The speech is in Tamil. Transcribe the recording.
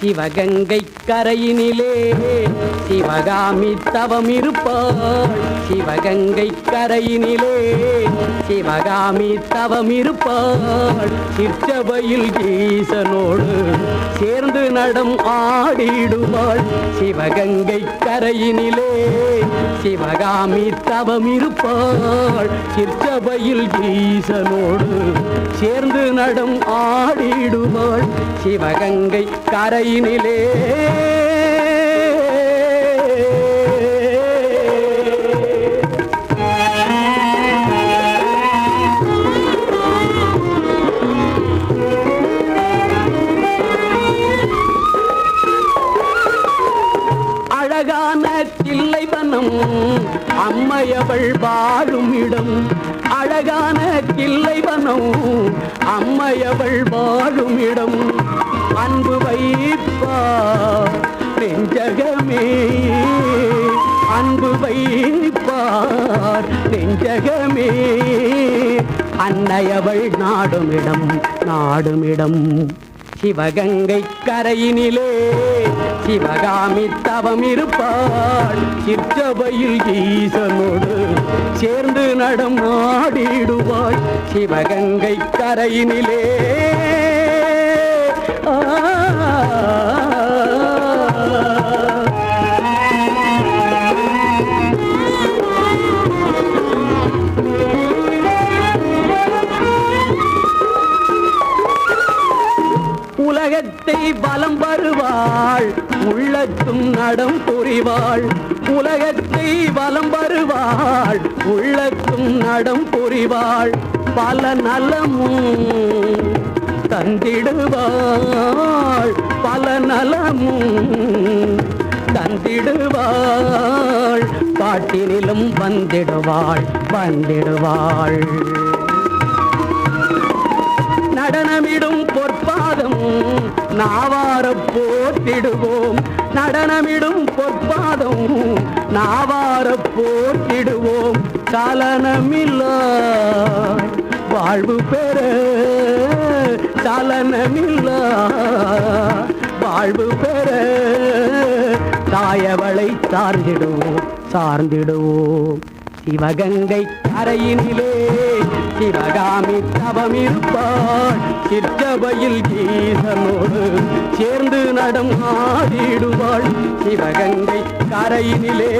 சிவகங்கை கரையினிலே சிவகாமி தவம் இருப்பாள். சிவகங்கை கரையினிலே சிவகாமி தவம் இருப்பாள். சிற்றபையில் ஈசனோடு சேர்ந்து நடம் ஆடிடுவாள். சிவகங்கை கரையினிலே சிவகாமி தவம் இருப்பாள். சிற்றபையில் ஈசனோடு சேர்ந்து நடம் ஆடிடுவாள். சிவகங்கை கரையினிலே அழகான தில்லைவனம் அம்மையவள் வாழும் இடம். அழகான தில்லைவனம் அம்மையவள் வாழும் இடம். அன்பு வைப்பார் நெஞ்சகமே, அன்பு வைப்பார் நெஞ்சகமே. அன்னையவள் நாடுமிடம் நாடுமிடம். சிவகங்கை கரையினிலே சிவகாமி தவம் இருப்பாள். சிற்றபையில் ஈசனோடு சேர்ந்து நடம் ஆடிடுவாள். சிவகங்கை கரையினிலே உலகத்தை வலம் வருவாள். உள்ளத்தும் நடம் புரிவாள். உலகத்தை வலம் வருவாள். உள்ளத்தும் நடம் புரிவாள். பல நலமும் தந்திடுவாள். பல நலமும் தந்திடுவாள். பாட்டினிலும் வந்திடுவாள் வந்திடுவாள். நடனமிடும் பொற்பாதம் நாவார போற்றிடுவோம். நடனமிடும் பொற்பாதம் நாவார போற்றிடுவோம். சலனமில்லா வாழ்வு பெற சலனமில்லா வாழ்வு பெற தாயவளை சார்ந்திடுவோம் சார்ந்திடுவோம். சிவகங்கை கரையினிலே சிவகாமி தவம் இருப்பாள். சிற்றபையில் ஈசனோடு சேர்ந்து நடம் ஆடிடுவாள். சிவகங்கை கரையினிலே